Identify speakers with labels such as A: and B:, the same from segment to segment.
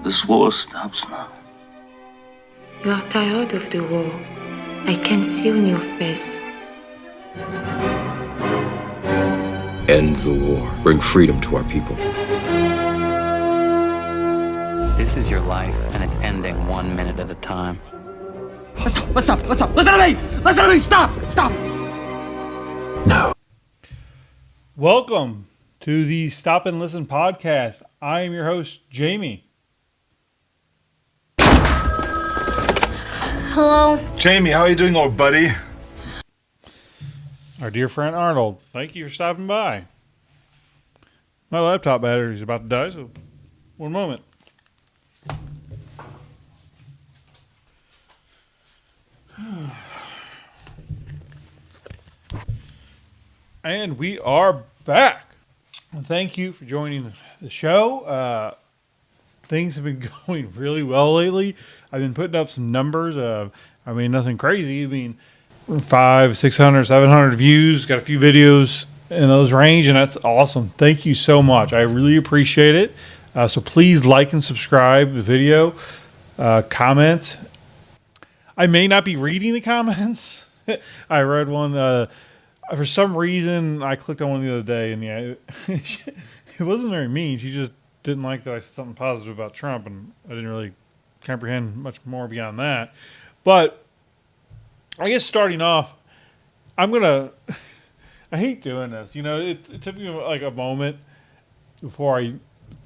A: This war stops now.
B: You are tired of the war. I can see on your face.
C: End the war. Bring freedom to our people.
D: This is your life, and it's ending 1 minute at a time.
E: Let's stop! Listen to me! Listen to me! Stop!
C: No.
F: Welcome to the Stop and Listen podcast. I am your host, Jamie.
G: Hello.
H: Jamie, how are you doing, old buddy?
F: Our dear friend Arnold. Thank you for stopping by. My laptop battery is about to die, so one moment. And we are back. Thank you for joining the show. Things have been going really well lately. I've been putting up some numbers. Nothing crazy. 500, 600, 700 views. Got a few videos in those range, and that's awesome. Thank you so much. I really appreciate it. So please like and subscribe the video. Comment. I may not be reading the comments. I read one. For some reason, I clicked on one the other day, and it wasn't very mean. She just didn't like that I said something positive about Trump, and I didn't really comprehend much more beyond that. But I guess starting off, I hate doing this. You know, it took me like a moment before I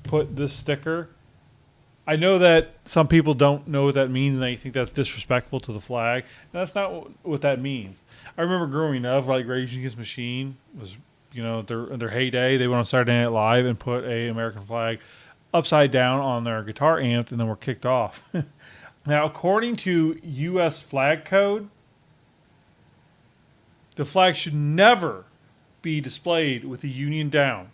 F: put this sticker. I know that some people don't know what that means, and they think that's disrespectful to the flag. And that's not what that means. I remember growing up, like Rage Against the Machine was, their heyday. They went on Saturday Night Live and put a American flag upside down on their guitar amp, and then were kicked off. Now, according to U.S. flag code, the flag should never be displayed with the Union down,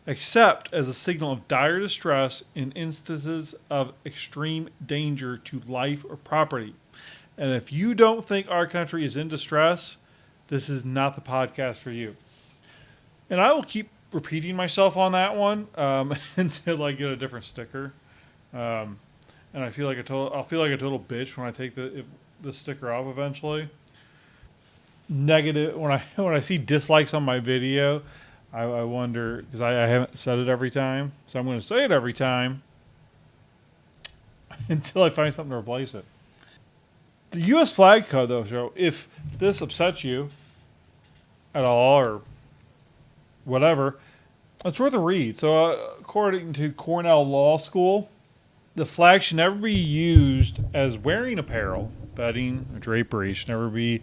F: except as a signal of dire distress in instances of extreme danger to life or property. And if you don't think our country is in distress, this is not the podcast for you. And I will keep repeating myself on that one until I get a different sticker. And I'll feel like a total bitch when I take the sticker off eventually. Negative when I see dislikes on my video. I wonder, because I haven't said it every time, so I'm going to say it every time until I find something to replace it. The U.S. flag code, though, Joe, if this upsets you at all or whatever, it's worth a read. So, according to Cornell Law School, the flag should never be used as wearing apparel, bedding, or drapery. It should never be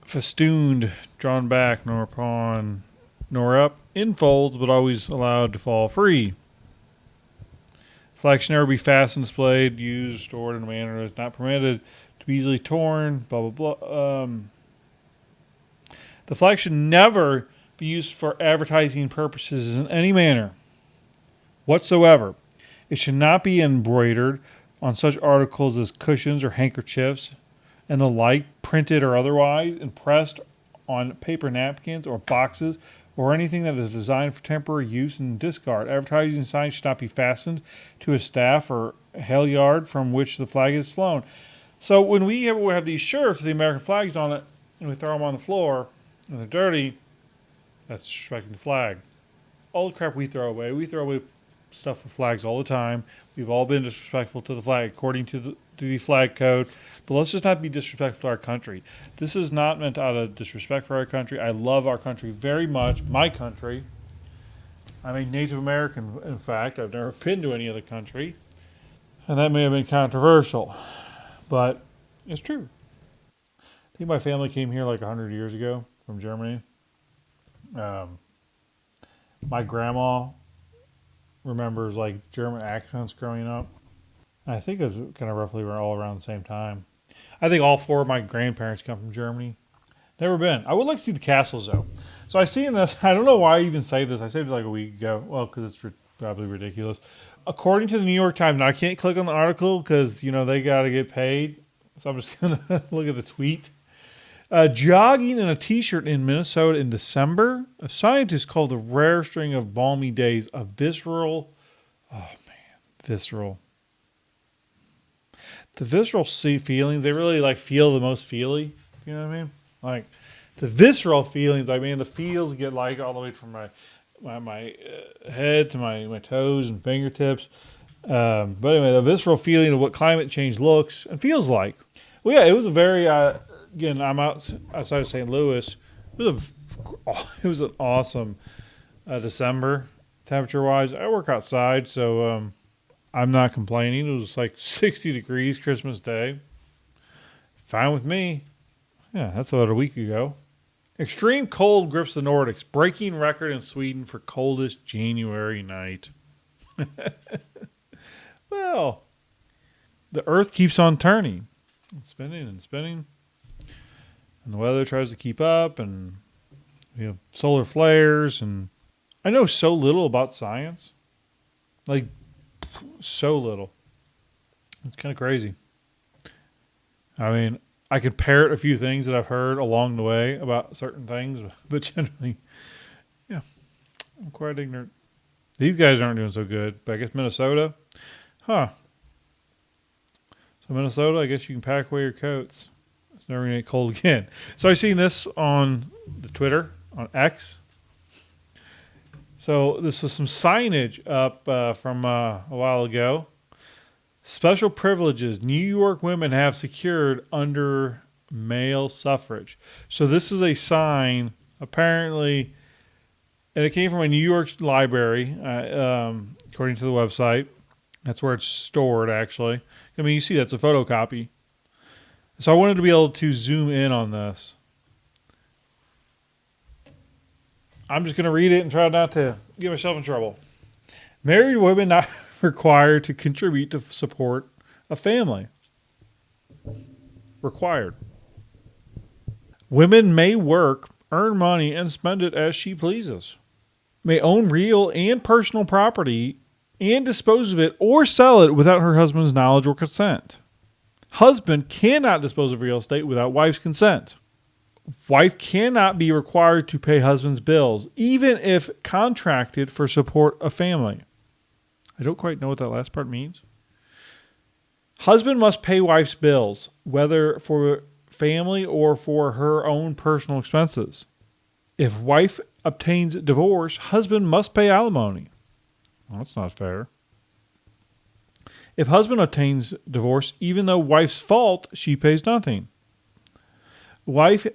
F: festooned, drawn back, nor upon, nor up in folds, but always allowed to fall free. Flag should never be fastened, displayed, used, stored in a manner that is not permitted to be easily torn, blah, blah, blah. The flag should never be used for advertising purposes in any manner whatsoever. It should not be embroidered on such articles as cushions or handkerchiefs and the like, printed or otherwise, and pressed on paper napkins or boxes or anything that is designed for temporary use and discard. Advertising signs should not be fastened to a staff or halyard from which the flag is flown. So when we have these shirts with the American flags on it and we throw them on the floor and they're dirty, that's disrespecting the flag. All the crap we throw away stuff with flags all the time. We've all been disrespectful to the flag according to the flag code, but let's just not be disrespectful to our country. This is not meant out of disrespect for our country. I love our country very much, my country. I'm a Native American, in fact. I've never been to any other country, and that may have been controversial, but it's true. I think my family came here like 100 years ago from Germany. My grandma remembers like German accents growing up. I think it was kind of roughly all around the same time. I think all four of my grandparents come from Germany. Never been. I would like to see the castles though. So I seen this. I don't know why I even saved this. I saved it like a week ago. Well, because it's probably ridiculous. According to the New York Times, now I can't click on the article because they got to get paid. So I'm just gonna look at the tweet. Jogging in a t-shirt in Minnesota in December, a scientist called the rare string of balmy days a visceral Visceral. The visceral feelings, they really like feel the most feely. You know what I mean? Like the visceral feelings, I mean, the feels get like all the way from my head to my toes and fingertips. But anyway, the visceral feeling of what climate change looks and feels like. Well, yeah, it was a very, again, I'm outside of St. Louis. It was an awesome December temperature-wise. I work outside, so I'm not complaining. It was like 60 degrees Christmas Day. Fine with me. Yeah, that's about a week ago. Extreme cold grips the Nordics, breaking record in Sweden for coldest January night. Well, the Earth keeps on turning, spinning and spinning, and the weather tries to keep up, and we have solar flares, and I know so little about science, like so little. It's kind of crazy. I mean, I could parrot a few things that I've heard along the way about certain things, but generally, yeah, I'm quite ignorant. These guys aren't doing so good, but I guess Minnesota, huh? So Minnesota, I guess you can pack away your coats. It's never going to get cold again. So I seen this on the Twitter, on X. So this was some signage up from a while ago. Special privileges New York women have secured under male suffrage. So this is a sign, apparently, and it came from a New York library, according to the website. That's where it's stored, actually. I mean, you see that's a photocopy. So I wanted to be able to zoom in on this. I'm just going to read it and try not to get myself in trouble. Married women not required to contribute to support a family. Required. Women may work, earn money, and spend it as she pleases. May own real and personal property and dispose of it or sell it without her husband's knowledge or consent. Husband cannot dispose of real estate without wife's consent. Wife cannot be required to pay husband's bills, even if contracted for support of family. I don't quite know what that last part means. Husband must pay wife's bills, whether for family or for her own personal expenses. If wife obtains divorce, husband must pay alimony. Well, that's not fair. If husband obtains divorce, even though wife's fault, she pays nothing. Wife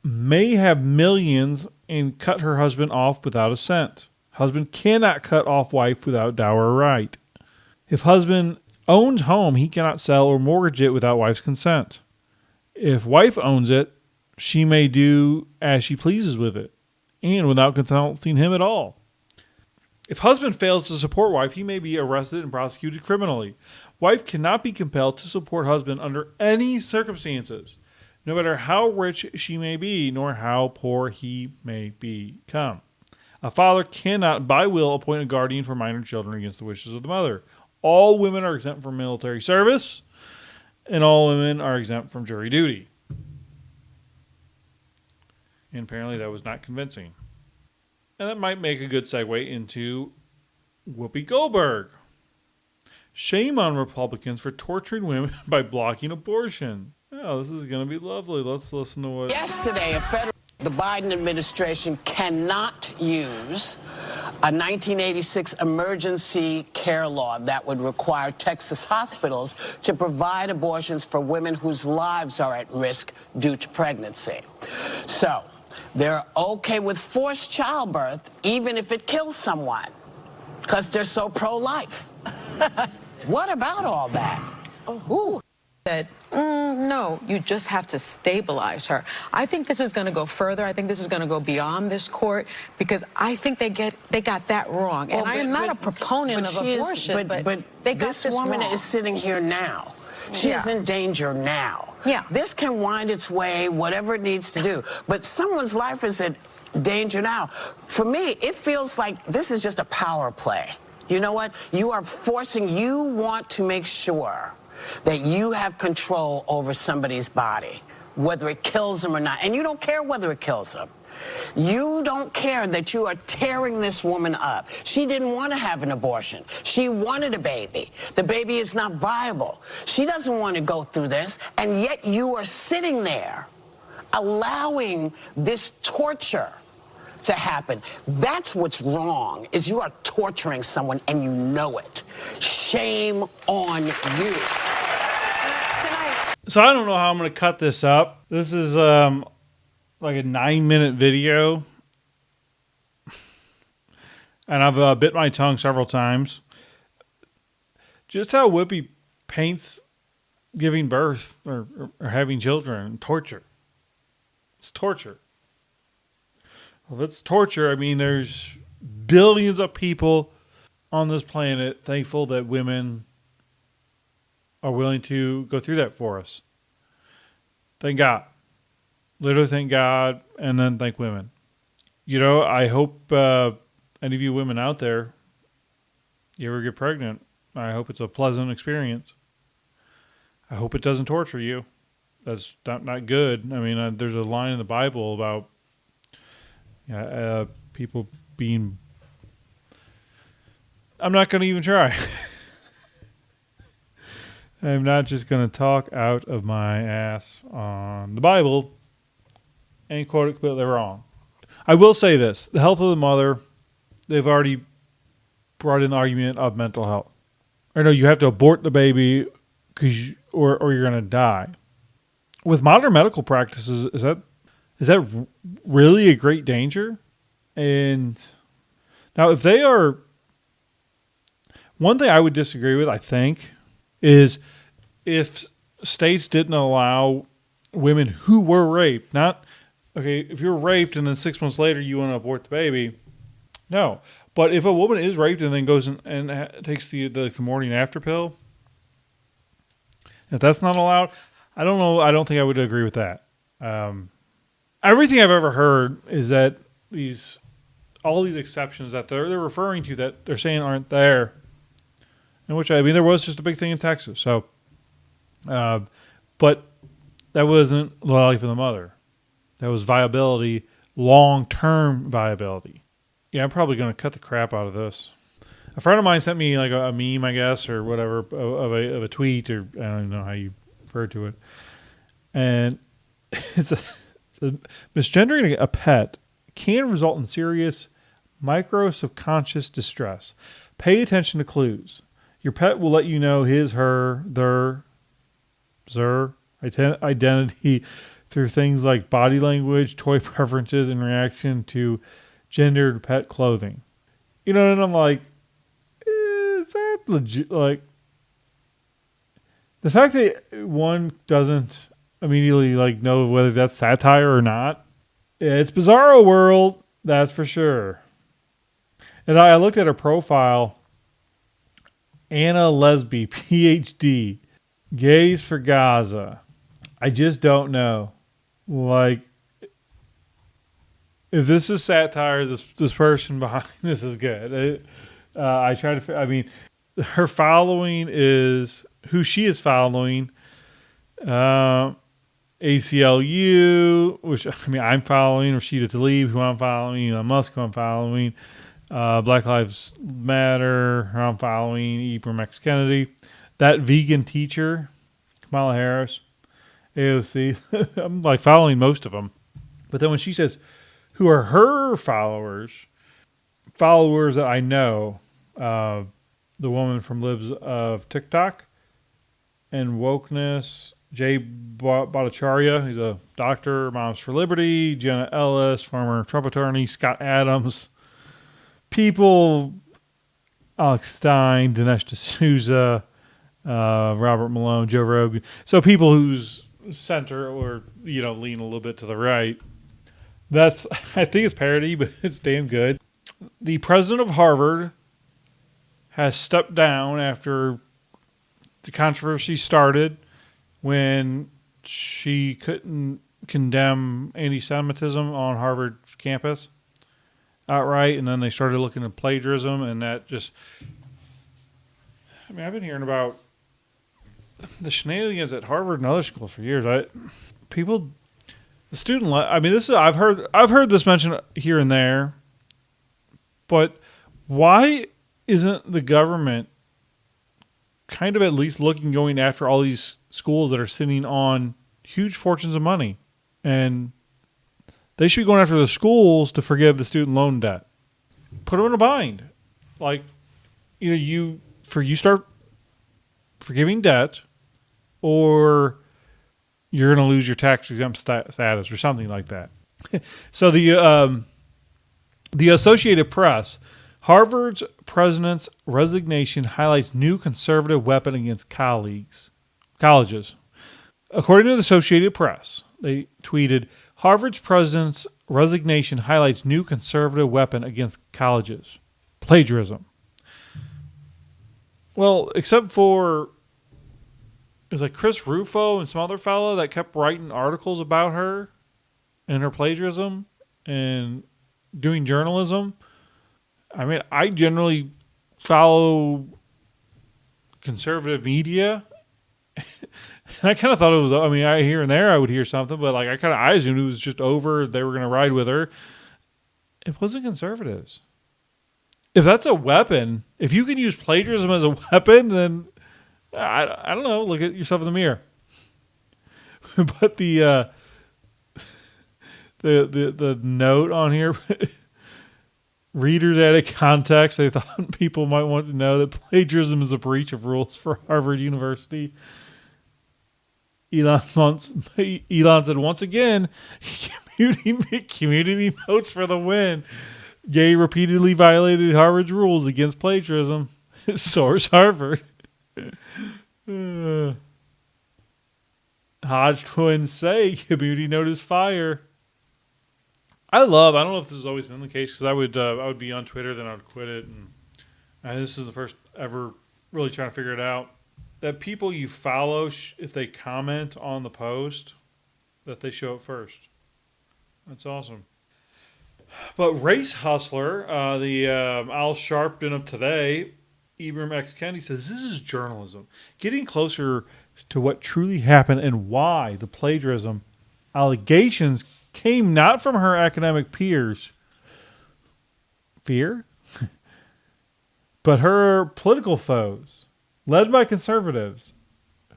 F: may have millions and cut her husband off without a cent. Husband cannot cut off wife without dower right. If husband owns home, he cannot sell or mortgage it without wife's consent. If wife owns it, she may do as she pleases with it, and without consulting him at all. If husband fails to support wife, he may be arrested and prosecuted criminally. Wife cannot be compelled to support husband under any circumstances, no matter how rich she may be, nor how poor he may become. A father cannot, by will, appoint a guardian for minor children against the wishes of the mother. All women are exempt from military service, and all women are exempt from jury duty. And apparently that was not convincing. And that might make a good segue into Whoopi Goldberg. Shame on Republicans for torturing women by blocking abortion. Oh, this is going to be lovely. Let's listen to what...
A: Yesterday, the Biden administration cannot use a 1986 emergency care law that would require Texas hospitals to provide abortions for women whose lives are at risk due to pregnancy. So, they're okay with forced childbirth, even if it kills someone, because they're so pro-life. What about all that?
G: Who said, no, you just have to stabilize her. I think this is going to go further. I think this is going to go beyond this court, because I think they got that wrong. And I am not a proponent of abortion, but they got
A: this woman
G: wrong.
A: is sitting here now. She is in danger now.
G: Yeah.
A: This can wind its way, whatever it needs to do. But someone's life is in danger now. For me, it feels like this is just a power play. You know what? You want to make sure that you have control over somebody's body, whether it kills them or not. And you don't care whether it kills them. You don't care that you are tearing this woman up. She didn't want to have an abortion. She wanted a baby. The baby is not viable. She doesn't want to go through this, and yet you are sitting there allowing this torture to happen. That's what's wrong, is you are torturing someone and you know it. Shame on you.
F: So I don't know how I'm going to cut this up. This is like a 9-minute video. And I've bit my tongue several times. Just how Whoopi paints giving birth or having children torture. It's torture. Well, if it's torture, I mean, there's billions of people on this planet thankful that women are willing to go through that for us. Thank God. Literally thank God, and then thank women. You know, I hope any of you women out there, you ever get pregnant, I hope it's a pleasant experience. I hope it doesn't torture you. That's not good. I mean, there's a line in the Bible about people being... I'm not going to even try. I'm not just going to talk out of my ass on the Bible and quote it completely wrong. I will say this. The health of the mother, they've already brought in the argument of mental health. Or no, you have to abort the baby or you're going to die. With modern medical practices, is that really a great danger? And now if they are... One thing I would disagree with, I think, is if states didn't allow women who were raped, if you're raped and then 6 months later you want to abort the baby, no. But if a woman is raped and then goes and takes the morning after pill, if that's not allowed, I don't know. I don't think I would agree with that. Everything I've ever heard is that all these exceptions that they're referring to that they're saying aren't there. In which, I mean, there was just a big thing in Texas. So, but that wasn't the life of the mother. That was viability, long-term viability. Yeah, I'm probably going to cut the crap out of this. A friend of mine sent me like a meme, I guess, or whatever, of a tweet, or I don't even know how you refer to it. And it's misgendering a pet can result in serious micro-subconscious distress. Pay attention to clues. Your pet will let you know his, her, their identity through things like body language, toy preferences, and reaction to gendered pet clothing. You know, and I'm like, is that legit? Like, the fact that one doesn't immediately like know whether that's satire or not, it's Bizarro World, that's for sure. And I looked at her profile. Anna Lesby, PhD, gays for Gaza. I just don't know. Like, if this is satire, this person behind this is good. I try to. I mean, her following is who she is following. ACLU, which I mean I'm following. Rashida Tlaib, who I'm following. Elon Musk, who I'm following. Black Lives Matter, who I'm following. Ibram X. Kennedy. That vegan teacher, Kamala Harris. AOC. I'm like following most of them. But then when she says, who are her followers that I know, the woman from Libs of TikTok and Wokeness, Jay Bhattacharya, he's a doctor, Moms for Liberty, Jenna Ellis, former Trump attorney, Scott Adams, people, Alex Stein, Dinesh D'Souza, Robert Malone, Joe Rogan. So people whose center or, lean a little bit to the right. I think it's parody, but it's damn good. The president of Harvard has stepped down after the controversy started when she couldn't condemn anti-Semitism on Harvard campus outright, and then they started looking at plagiarism, and that just... I mean, I've been hearing about the shenanigans at Harvard and other schools for years. The the student. I mean, this is I've heard this mentioned here and there, but why isn't the government kind of at least going after all these schools that are sitting on huge fortunes of money? And they should be going after the schools to forgive the student loan debt. Put them in a bind. Like, you start forgiving debt, or you're going to lose your tax exempt status or something like that. So the Associated Press, Harvard's president's resignation highlights new conservative weapon against colleges. According to the Associated Press, they tweeted, Harvard's president's resignation highlights new conservative weapon against colleges. Plagiarism. Well, except for, it was like Chris Rufo and some other fellow that kept writing articles about her and her plagiarism and doing journalism. I mean, I generally follow conservative media. And I kind of thought it was, I mean, here and there I would hear something, but like I assumed it was just over. They were going to ride with her. It wasn't conservatives. If that's a weapon, if you can use plagiarism as a weapon, then I don't know. Look at yourself in the mirror. But the note on here, readers added context. They thought people might want to know that plagiarism is a breach of rules for Harvard University. Elon said, once again, community notes for the win. Gay repeatedly violated Harvard's rules against plagiarism. Source Harvard. Hodge twins say community notice fire. I don't know if this has always been the case, because I would be on Twitter, then I would quit it, and this is the first ever really trying to figure it out. That people you follow, if they comment on the post, that they show it first. That's awesome. But Race Hustler, the Al Sharpton of today, Ibram X. Kendi, says this is journalism, getting closer to what truly happened and why the plagiarism allegations came not from her academic peers, but her political foes, led by conservatives,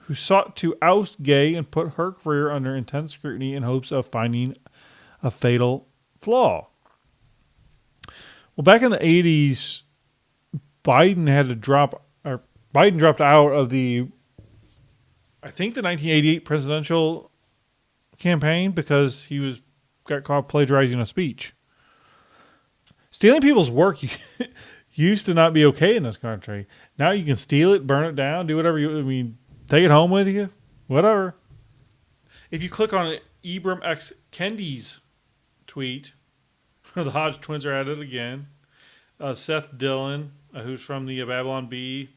F: who sought to oust Gay and put her career under intense scrutiny in hopes of finding a fatal flaw. Well, back in the 80s, Biden dropped out of the 1988 presidential campaign because he got caught plagiarizing a speech. Stealing people's work used to not be okay in this country. Now you can steal it, burn it down, do whatever take it home with you, whatever. If you click on Ibram X. Kendi's tweet, the Hodge twins are at it again. Seth Dillon, who's from the Babylon Bee.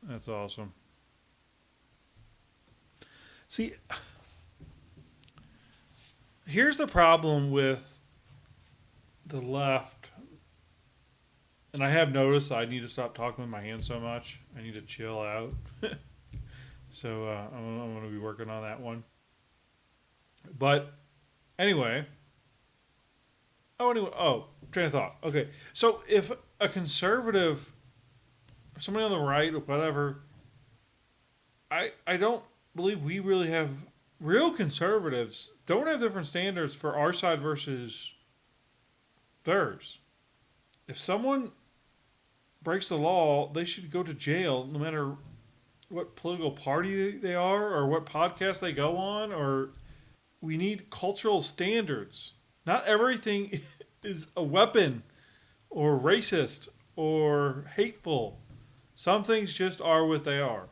F: That's awesome. See, here's the problem with the left. And I have noticed I need to stop talking with my hands so much. I need to chill out. So I'm going to be working on that one. But anyway. Train of thought. Okay. So if a conservative, or somebody on the right or whatever, I don't believe we really have, real conservatives don't have different standards for our side versus theirs. If someone breaks the law, they should go to jail no matter what political party they are or what podcast they go on, or we need cultural standards. Not everything is a weapon or racist or hateful. Some things just are what they are.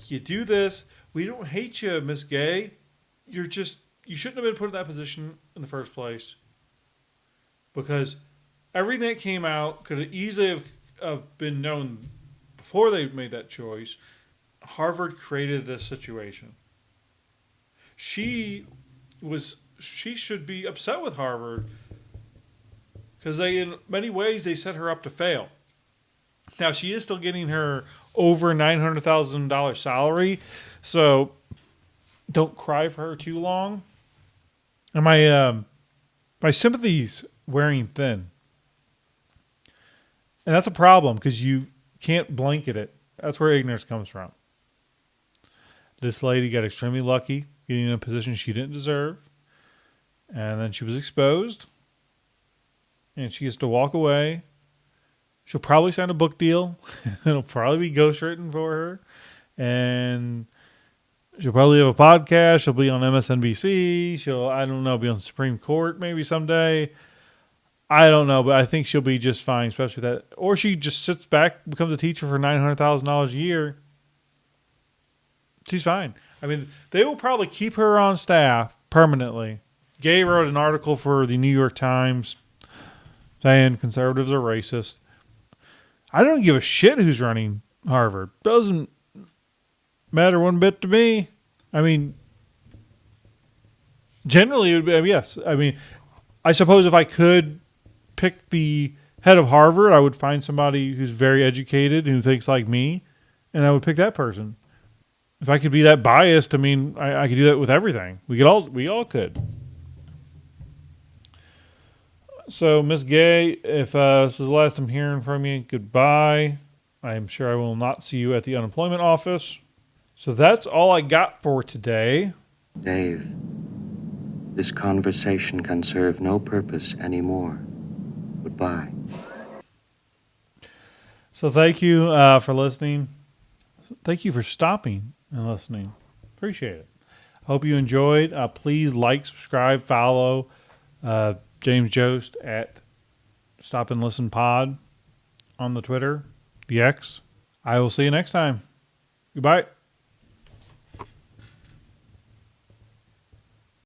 F: You do this, we don't hate you, Miss Gay. You shouldn't have been put in that position in the first place, because everything that came out could have easily have been known before they made that choice. Harvard created this situation. She should be upset with Harvard because in many ways, they set her up to fail. Now, she is still getting her over $900,000 salary, so don't cry for her too long. And my sympathy's wearing thin. And that's a problem because you can't blanket it. That's where ignorance comes from. This lady got extremely lucky getting in a position she didn't deserve. And then she was exposed. And she gets to walk away. She'll probably sign a book deal. It'll probably be ghostwritten for her. And she'll probably have a podcast. She'll be on MSNBC. She'll, I don't know, be on the Supreme Court maybe someday. I don't know, but I think she'll be just fine, especially that. Or she just sits back, becomes a teacher for $900,000 a year. She's fine. I mean, they will probably keep her on staff permanently. Gay wrote an article for the New York Times saying conservatives are racist. I don't give a shit who's running Harvard. Doesn't matter one bit to me. I mean, generally it would be, yes. I mean, I suppose if I could pick the head of Harvard, I would find somebody who's very educated, who thinks like me, and I would pick that person. If I could be that biased, I mean, I could do that with everything. We all could. So, Miss Gay, if this is the last I'm hearing from you, goodbye. I'm sure I will not see you at the unemployment office. So that's all I got for today.
I: Dave, this conversation can serve no purpose anymore. Goodbye.
F: So thank you for listening. Thank you for stopping and listening. Appreciate it. Hope you enjoyed. Please like, subscribe, follow James Jost at Stop and Listen Pod on the Twitter, the X. I will see you next time. Goodbye.